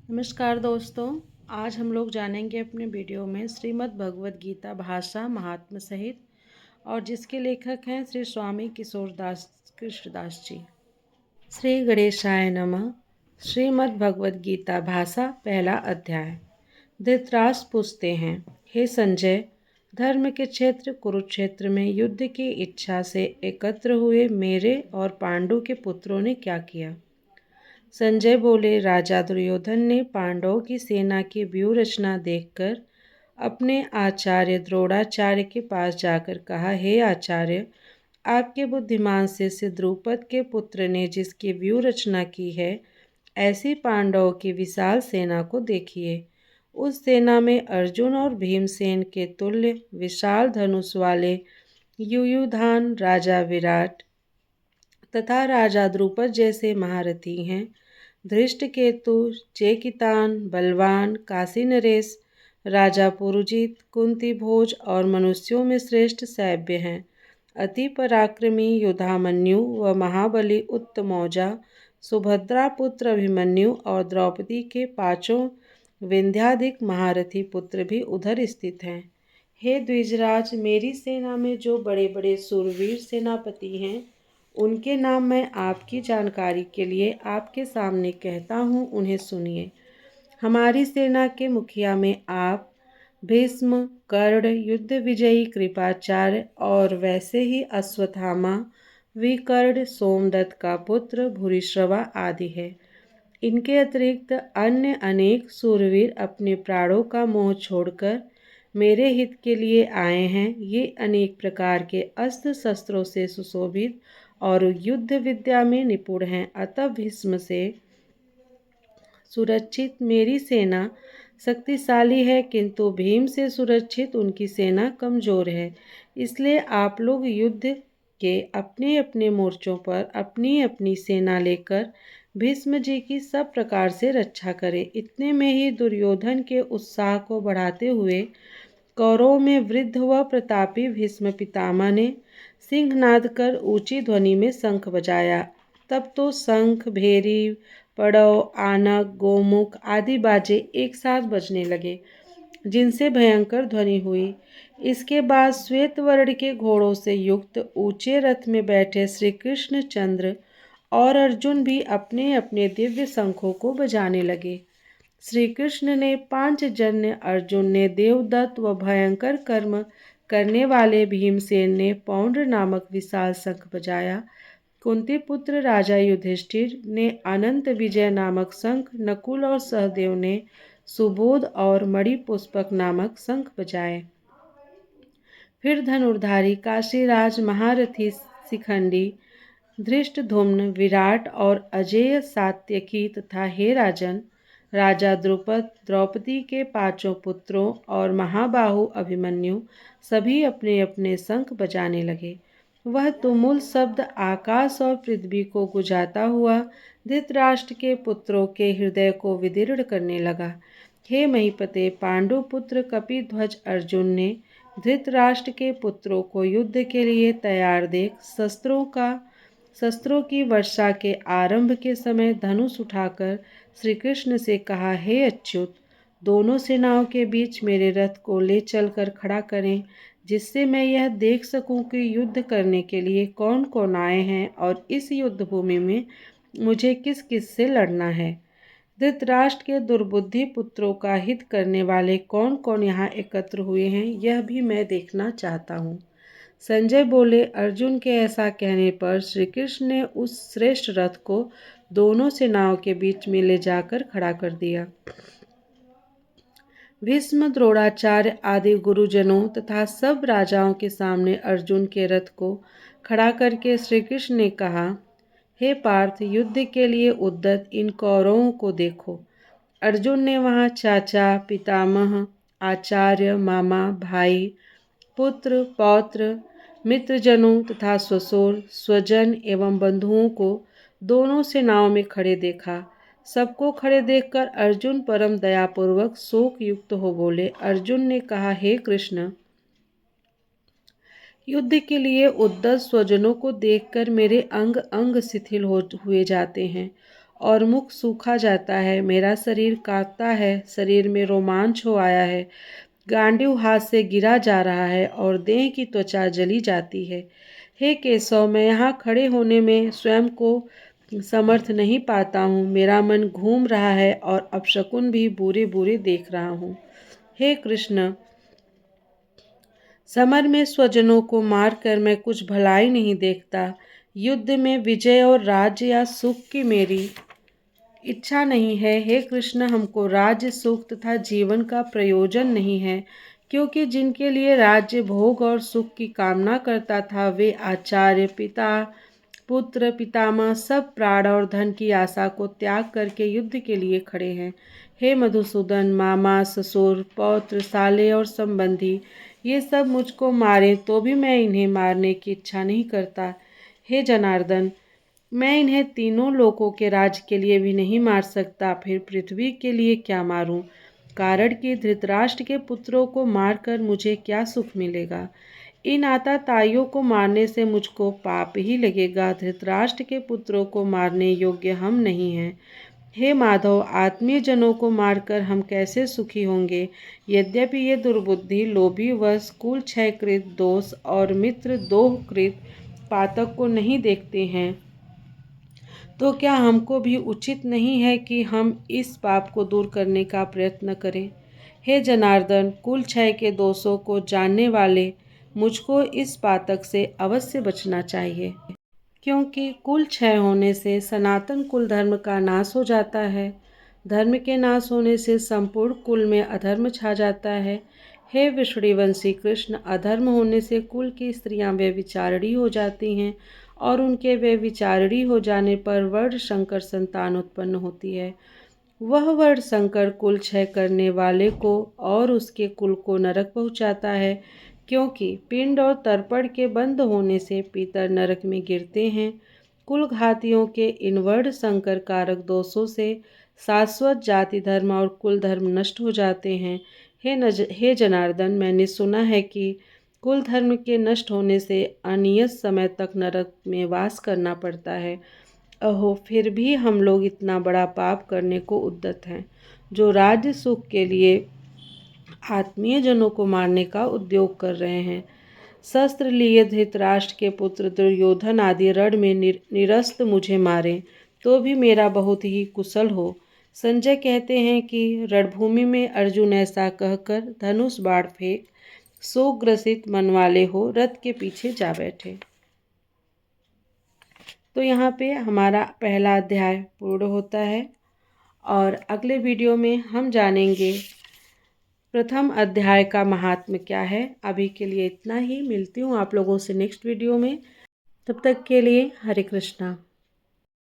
नमस्कार दोस्तों। आज हम लोग जानेंगे अपने वीडियो में श्रीमद् भगवद गीता भाषा महात्म्य सहित, और जिसके लेखक हैं श्री स्वामी किशोरदास कृष्णदास जी। श्री गणेशाय नमः। श्रीमद् भगवद गीता भाषा पहला अध्याय। धृतराष्ट्र पूछते हैं, हे संजय, धर्म के क्षेत्र कुरुक्षेत्र में युद्ध की इच्छा से एकत्र हुए मेरे और पांडु के पुत्रों ने क्या किया? संजय बोले, राजा दुर्योधन ने पांडवों की सेना की व्यूह रचना देखकर अपने आचार्य द्रोणाचार्य के पास जाकर कहा, हे आचार्य, आपके बुद्धिमान शिष्य द्रुपद के पुत्र ने जिसकी व्यूह रचना की है, ऐसी पांडवों की विशाल सेना को देखिए। उस सेना में अर्जुन और भीमसेन के तुल्य विशाल धनुष वाले युयुधान, राजा विराट तथा राजा द्रुपद जैसे महारथी हैं। धृष्टकेतु, चेकितान, बलवान, काशी नरेश, राजा पुरुजित, कुंती भोज और मनुष्यों में श्रेष्ठ सैव्य हैं। अति पराक्रमी युधामन्यु व महाबली उत्तमौजा, सुभद्रा पुत्र अभिमन्यु और द्रौपदी के पांचों विंध्याधिक महारथी पुत्र भी उधर स्थित हैं। हे द्विजराज, मेरी सेना में जो बड़े बड़े सूरवीर सेनापति हैं, उनके नाम मैं आपकी जानकारी के लिए आपके सामने कहता हूँ, उन्हें सुनिए। हमारी सेना के मुखिया में आप, भीष्म, कर्ण, युद्ध विजयी कृपाचार्य और वैसे ही अश्वत्थामा, विकर्ण, सोमदत्त का पुत्र भूरिश्रवा आदि है। इनके अतिरिक्त अन्य अनेक सूरवीर अपने प्राणों का मोह छोड़कर मेरे हित के लिए आए हैं। ये अनेक प्रकार के अस्त्र शस्त्रों से सुशोभित और युद्ध विद्या में निपुण हैं। अतः भीष्म से सुरक्षित मेरी सेना शक्तिशाली है, किंतु भीम से सुरक्षित उनकी सेना कमजोर है। इसलिए आप लोग युद्ध के अपने अपने मोर्चों पर अपनी अपनी सेना लेकर भीष्म जी की सब प्रकार से रक्षा करें। इतने में ही दुर्योधन के उत्साह को बढ़ाते हुए कौरवों में वृद्ध व प्रतापी भीष्म पितामह ने सिंहनाद कर ऊंची ध्वनि में शंख बजाया। तब तो शंख, भेरी, पड़व, आनक, गोमुख आदि बाजे एक साथ बजने लगे, जिनसे भयंकर ध्वनि हुई। इसके बाद श्वेत वर्ण के घोड़ों से युक्त ऊंचे रथ में बैठे श्री कृष्ण चंद्र और अर्जुन भी अपने अपने दिव्य शंखों को बजाने लगे। श्री कृष्ण ने पांचजन्य, अर्जुन ने देवदत्त व भयंकर कर्म करने वाले भीमसेन ने पौंड्र नामक विशाल शंख बजाया। कुंती पुत्र राजा युधिष्ठिर ने अनंत विजय नामक शंख, नकुल और सहदेव ने सुबोध और मणिपुष्पक नामक शंख बजाए। फिर धनुर्धारी काशीराज, महारथी शिखंडी, धृष्टद्युम्न, विराट और अजेय सात्यकी तथा हे राजन, राजा द्रुपद, द्रौपदी के पांचों पुत्रों और महाबाहु अभिमन्यु सभी अपने अपने शंख बजाने लगे। वह तुमुल शब्द आकाश और पृथ्वी को गुंजाता हुआ धृतराष्ट्र के पुत्रों के हृदय को विदीर्ण करने लगा। हे महीपते, पांडु पुत्र कपिध्वज अर्जुन ने धृतराष्ट्र के पुत्रों को युद्ध के लिए तैयार देख शस्त्रों की वर्षा के आरंभ के समय धनुष उठाकर श्री कृष्ण से कहा, हे अच्युत, दोनों सेनाओं के बीच मेरे रथ को ले चलकर खड़ा करें, जिससे मैं यह देख सकूं कि युद्ध करने के लिए कौन कौन आए हैं और इस युद्ध भूमि में मुझे किस किस से लड़ना है। धृतराष्ट्र के दुर्बुद्धि पुत्रों का हित करने वाले कौन कौन यहाँ एकत्र हुए हैं, यह भी मैं देखना चाहता हूँ। संजय बोले, अर्जुन के ऐसा कहने पर श्री कृष्ण ने उस श्रेष्ठ रथ को दोनों सेनाओं के बीच में ले जाकर खड़ा कर दिया। भीष्म, द्रोणाचार्य आदि गुरुजनों तथा सब राजाओं के सामने अर्जुन के रथ को खड़ा करके श्री कृष्ण ने कहा, हे पार्थ, युद्ध के लिए उद्यत इन कौरवों को देखो। अर्जुन ने वहां चाचा, पितामह, आचार्य, मामा, भाई, पुत्र, पौत्र, मित्रजनों तथा ससुर, स्वजन एवं बंधुओं को दोनों सेनाओं में खड़े देखा। सबको खड़े देखकर अर्जुन परम दयापूर्वक शोक युक्त हो बोले। अर्जुन ने कहा, हे कृष्ण, युद्ध के लिए उद्यत स्वजनों को देखकर मेरे अंग अंग शिथिल हुए जाते हैं और मुख सूखा जाता है। मेरा शरीर कांपता है, शरीर में रोमांच हो आया है, गांडीव हाथ से गिरा जा रहा है और देह की त्वचा जली जाती है। हे केशव, मैं यहाँ खड़े होने में स्वयं को समर्थ नहीं पाता हूँ। मेरा मन घूम रहा है और अपशकुन भी बुरे बुरे देख रहा हूँ। हे कृष्ण, समर में स्वजनों को मारकर मैं कुछ भलाई नहीं देखता। युद्ध में विजय और राज्य या सुख की मेरी इच्छा नहीं है। हे कृष्ण, हमको राज्य सुख तथा जीवन का प्रयोजन नहीं है, क्योंकि जिनके लिए राज्य भोग और सुख की कामना करता था वे आचार्य, पिता, पुत्र, पितामह सब प्राण और धन की आशा को त्याग करके युद्ध के लिए खड़े हैं। हे मधुसूदन, मामा, ससुर, पौत्र, साले और संबंधी ये सब मुझको मारे तो भी मैं इन्हें मारने की इच्छा नहीं करता। हे जनार्दन, मैं इन्हें तीनों लोकों के राज के लिए भी नहीं मार सकता, फिर पृथ्वी के लिए क्या मारूं? कारण कि धृतराष्ट्र के पुत्रों को मारकर मुझे क्या सुख मिलेगा? इन आताताइयों को मारने से मुझको पाप ही लगेगा। धृतराष्ट्र के पुत्रों को मारने योग्य हम नहीं हैं। हे माधव, आत्मीय जनों को मारकर हम कैसे सुखी होंगे? यद्यपि ये दुर्बुद्धि, लोभी वश, कुल क्षयकृत दोष और मित्र द्रोहकृत पातक को नहीं देखते हैं, तो क्या हमको भी उचित नहीं है कि हम इस पाप को दूर करने का प्रयत्न करें? हे जनार्दन, कुल क्षय के दोषों को जानने वाले मुझको इस पातक से अवश्य बचना चाहिए, क्योंकि कुल क्षय होने से सनातन कुल धर्म का नाश हो जाता है। धर्म के नाश होने से संपूर्ण कुल में अधर्म छा जाता है। हे विष्णुवंशी कृष्ण, अधर्म होने से कुल की स्त्रियां व्यभिचारिणी हो जाती हैं और उनके व्यभिचारिणी हो जाने पर वर्ण शंकर संतान उत्पन्न होती है। वह वर्ण शंकर कुल क्षय करने वाले को और उसके कुल को नरक पहुंचाता है, क्योंकि पिंड और तर्पण के बंद होने से पितर नरक में गिरते हैं। कुल घातियों के इन वर्ण संकर कारक दोषों से शाश्वत जाति धर्म और कुल धर्म नष्ट हो जाते हैं। हे जनार्दन, मैंने सुना है कि कुल धर्म के नष्ट होने से अनियत समय तक नरक में वास करना पड़ता है। अहो, फिर भी हम लोग इतना बड़ा पाप करने को उद्यत हैं, जो राज्य सुख के लिए आत्मीय जनों को मारने का उद्योग कर रहे हैं। शस्त्र लिए धृतराष्ट्र के पुत्र दुर्योधन आदि रण में निरस्त मुझे मारे तो भी मेरा बहुत ही कुशल हो। संजय कहते हैं कि रणभूमि में अर्जुन ऐसा कहकर धनुष बाण फेंक शोक ग्रसित मन वाले हो रथ के पीछे जा बैठे। तो यहाँ पे हमारा पहला अध्याय पूर्ण होता है और अगले वीडियो में हम जानेंगे प्रथम अध्याय का महात्म्य क्या है। अभी के लिए इतना ही, मिलती हूँ आप लोगों से नेक्स्ट वीडियो में। तब तक के लिए हरे कृष्णा।